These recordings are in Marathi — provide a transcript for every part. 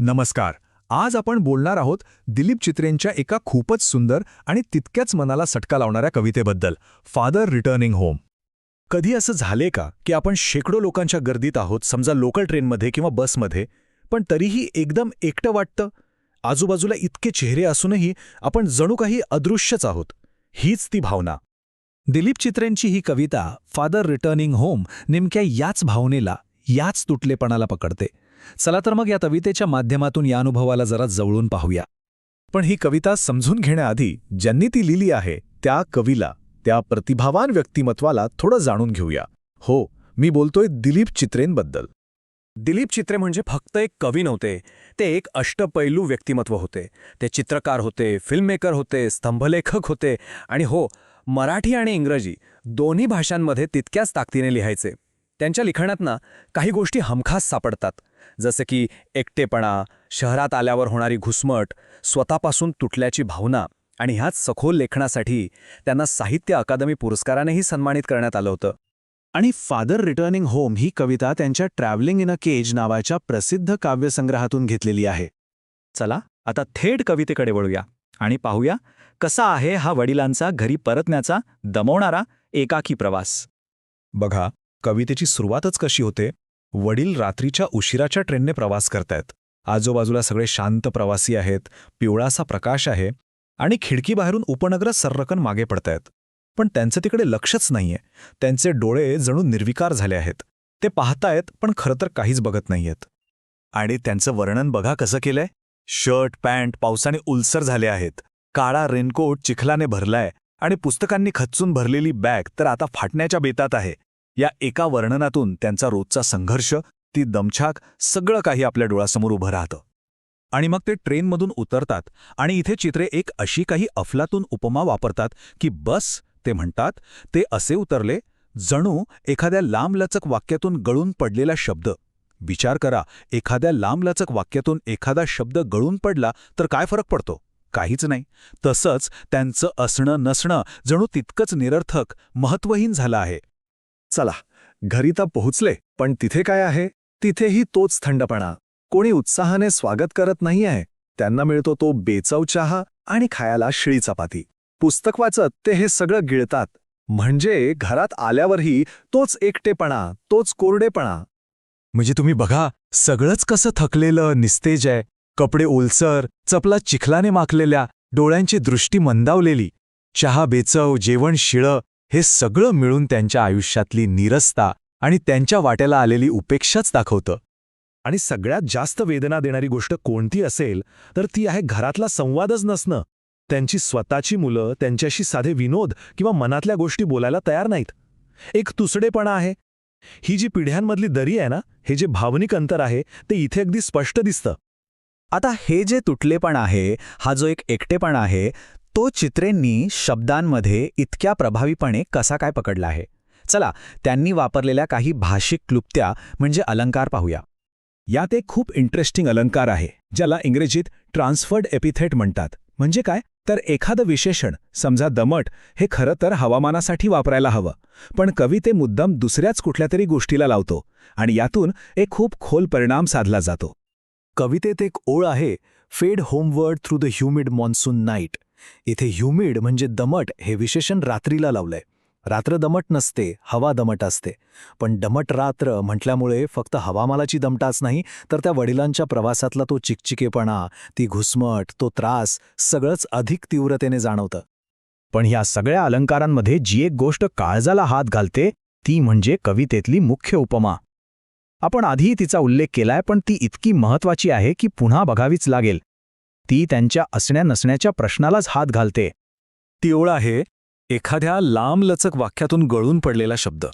नमस्कार. आज आपण बोलणार आहोत दिलीप चित्रेंच्या एका खूपच सुंदर आणि तितक्याच मनाला सटका लावणाऱ्या कवितेबद्दल, फादर रिटर्निंग होम. कधी असं झाले का की आपण शेकडो लोकांच्या गर्दीत आहोत, समजा लोकल ट्रेनमध्ये किंवा बसमध्ये, पण तरीही एकदम एकटं वाटतं? आजूबाजूला इतके चेहरे असूनही आपण जणू काही अदृश्यच आहोत. हीच ती भावना. दिलीप चित्रेंची ही कविता फादर रिटर्निंग होम नेमक्या याच भावनेला, याच तुटलेपणाला पकडते. चला तर मग या कवितेच्या माध्यमातून या अनुभवाला जरा जवळून पाहूया. पण ही कविता समजून घेण्याआधी ज्यांनी ती लिहिली आहे त्या कवीला, त्या प्रतिभावान व्यक्तिमत्वाला थोडं जाणून घेऊया. हो, मी बोलतोय दिलीप चित्रेंबद्दल. दिलीप चित्रे म्हणजे फक्त एक कवी नव्हते, ते एक अष्टपैलू व्यक्तिमत्व होते. ते चित्रकार होते, फिल्ममेकर होते, स्तंभलेखक होते आणि हो, मराठी आणि इंग्रजी दोन्ही भाषांमध्ये तितक्याच ताकदीने लिहायचे. त्यांच्या लिखाणात काही गोष्टी हमखास सापडतात, जसे की एकटेपणा, शहरात आल्यावर होणारी घुसमट, स्वतःपासून तुटल्याची भावना, आणि ह्याच सखोल लेखनासाठी त्यांना साहित्य अकादमी पुरस्कारानेही सन्मानित करण्यात आलं होतं. आणि फादर रिटर्निंग होम ही कविता त्यांच्या ट्रॅव्हलिंग इन अ केज नावाच्या प्रसिद्ध काव्यसंग्रहातून घेतलेली आहे. चला आता थेट कवितेकडे वळूया आणि पाहूया कसा आहे हा वडिलांचा घरी परतण्याचा दमवणारा एकाकी प्रवास. बघा, कवितेची सुरुवातच कशी होते. वडील रात्रीच्या उशिराच्या ट्रेनने प्रवास करतायत. आजूबाजूला सगळे शांत प्रवासी आहेत, पिवळासा प्रकाश आहे आणि खिडकीबाहेरून उपनगर सर्रकन मागे पडतायत. पण त्यांचं तिकडे लक्षच नाहीये. त्यांचे डोळे जणू निर्विकार झाले आहेत. ते पाहतायत पण खरं तर काहीच बघत नाहीयेत. आणि त्यांचं वर्णन बघा कसं केलंय. शर्ट पॅन्ट पावसाने उलसर झाले आहेत, काळा रेनकोट चिखलाने भरलाय आणि पुस्तकांनी खच्चून भरलेली बॅग तर आता फाटण्याच्या बेतात आहे. या एका वर्णनातून त्यांचा रोजचा संघर्ष, ती दमछाक, सगळं काही आपल्या डोळ्यासमोर उभं राहतं. आणि मग ते ट्रेनमधून उतरतात आणि इथे चित्रे एक अशी काही अफलातून उपमा वापरतात की बस, ते म्हणतात, ते असे उतरले जणू एखाद्या लांबलचक वाक्यातून गळून पडलेला शब्द. विचार करा, एखाद्या लांबलचक वाक्यातून एखादा शब्द गळून पडला तर काय फरक पडतो? काहीच नाही. तसंच त्यांचं असणं नसणं जणू तितकंच निरर्थक, महत्त्वहीन झालं आहे. चला, घरी तर पोहोचले, पण तिथे काय आहे? तिथेही तोच थंडपणा. कोणी उत्साहाने स्वागत करत नाही आहे. त्यांना मिळतो तो बेचव चहा आणि खायला शिळी चपाती. पुस्तक वाचत ते हे सगळं गिळतात. म्हणजे घरात आल्यावरही तोच एकटेपणा, तोच कोरडेपणा. म्हणजे तुम्ही बघा, सगळंच कसं थकलेलं, निस्तेज आहे. कपडे ओलसर, चपला चिखलाने माखलेल्या, डोळ्यांची दृष्टी मंदावलेली. चहा बेचव, जेवण शिळं, हे सगळं मिळून त्यांच्या आयुष्यातली नीरसता आणि त्यांच्या वाट्याला आलेली उपेक्षाच दाखवतं. आणि सगळ्यात जास्त वेदना देणारी गोष्ट कोणती असेल तर ती आहे घरातला संवादच नसणं. त्यांची स्वतःची मुलं त्यांच्याशी साधे विनोद किंवा मनातल्या गोष्टी बोलायला तयार नाहीत. एक तुसडेपणा आहे. ही जी पिढ्यांमधली दरी आहे ना, हे जे भावनिक अंतर आहे, ते इथे अगदी स्पष्ट दिसतं. आता हे जे तुटलेपण आहे, हा जो एक एकटेपणा आहे, तो चित्रेंनी शब्दांमध्ये इतक्या प्रभावीपणे कसा काय पकडला आहे? चला, त्यांनी वापरलेल्या काही भाषिक क्लुप्त्या म्हणजे अलंकार पाहूया. यात एक खूप इंटरेस्टिंग अलंकार आहे, ज्याला इंग्रजीत ट्रान्सफर्ड एपिथेट म्हणतात. म्हणजे काय तर एखादं विशेषण, समजा दमट, हे खरं तर हवामानासाठी वापरायला हवं, पण कवी ते मुद्दाम दुसऱ्याच कुठल्या तरी गोष्टीला लावतो आणि यातून एक खूप खोल परिणाम साधला जातो. कवितेत एक ओळ आहे, फेड homeward through the humid monsoon night. इथे ह्युमिड म्हणजे दमट हे विशेषण रात्रीला लावलंय. रात्र दमट नसते, हवा दमट असते. पण दमट रात्र म्हटल्यामुळे फक्त हवामानाची दमटाच नाही, तर त्या वडिलांच्या प्रवासातला तो चिकचिकेपणा, ती घुसमट, तो त्रास, सगळंच अधिक तीव्रतेने जाणवतं. पण ह्या सगळ्या अलंकारांमध्ये जी एक गोष्ट काळजाला हात घालते, ती म्हणजे कवितेतली मुख्य उपमा. आपण आधीही तिचा उल्लेख केलाय, पण ती इतकी महत्त्वाची आहे की पुन्हा बघावीच लागेल. ती त्यांच्या असण्या नसण्याच्या प्रश्नालाच हात घालते. ती ओळ आहे, एखाद्या लांबलचक वाक्यातून गळून पडलेला शब्द.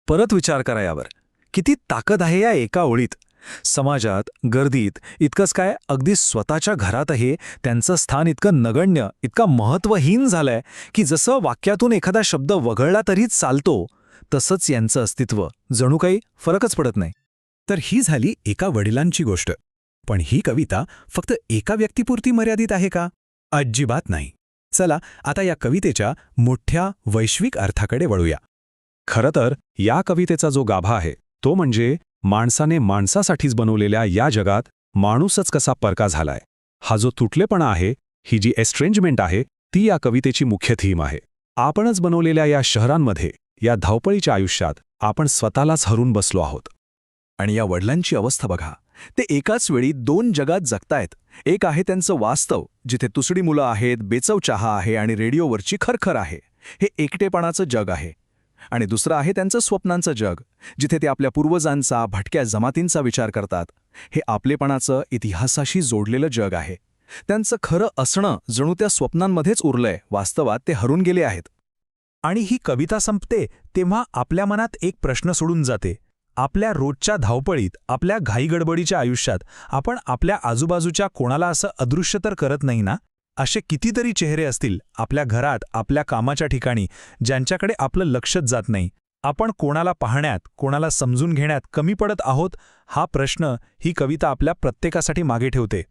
परत विचार करा यावर. किती ताकद आहे या एका ओळीत. समाजात, गर्दीत, इतकंच काय, अगदी स्वतःच्या घरातही त्यांचं स्थान इतकं नगण्य, इतकं महत्त्वहीन झालंय की जसं वाक्यातून एखादा शब्द वगळला तरीच चालतो, तसंच यांचं अस्तित्व जणू काही फरकच पडत नाही. तर ही झाली एका वडिलांची गोष्ट. पण ही कविता फक्त एका व्यक्तीपुरती मर्यादित आहे का? अजिबात नाही. चला आता या कवितेच्या मोठ्या वैश्विक अर्थाकडे वळूया. खरं तर या कवितेचा जो गाभा आहे तो म्हणजे माणसाने माणसासाठीच बनवलेल्या या जगात माणूसच कसा परका झालाय. हा जो तुटलेपणा आहे, ही जी एस्ट्रेंजमेंट आहे, ती या कवितेची मुख्य थीम आहे. आपणच बनवलेल्या या शहरांमध्ये, या धावपळीच्या आयुष्यात आपण स्वतःलाच हरून बसलो आहोत. आणि या वडिलांची अवस्था बघा. ते एकाच वेळी दोन जगात जगतायत. एक आहे त्यांचं वास्तव, जिथे तुसडी मुलं आहेत, बेचव चहा आहे आणि रेडिओवरची खरखर आहे. हे एकटेपणाचं जग आहे. आणि दुसरं आहे त्यांचं स्वप्नांचं जग, जिथे ते आपल्या पूर्वजांचा, भटक्या जमातींचा विचार करतात. हे आपलेपणाचं, इतिहासाशी जोडलेलं जग आहे. त्यांचं खरं असणं जणू त्या स्वप्नांमध्येच उरलंय, वास्तवात ते हरून गेले आहेत. आणि ही कविता संपते तेव्हा आपल्या मनात एक प्रश्न सोडून जाते. आपल्या रोजच्या धावपळीत, आपल्या घाईगडबडीच्या आयुष्यात आपण आपल्या आजूबाजूच्या कोणाला असं अदृश्य तर करत नाही ना? असे कितीतरी चेहरे असतील आपल्या घरात, आपल्या कामाच्या ठिकाणी, ज्यांच्याकडे आपलं लक्षच जात नाही. आपण कोणाला पाहण्यात, कोणाला समजून घेण्यात कमी पडत आहोत, हा प्रश्न ही कविता आपल्या प्रत्येकासाठी मागे ठेवते.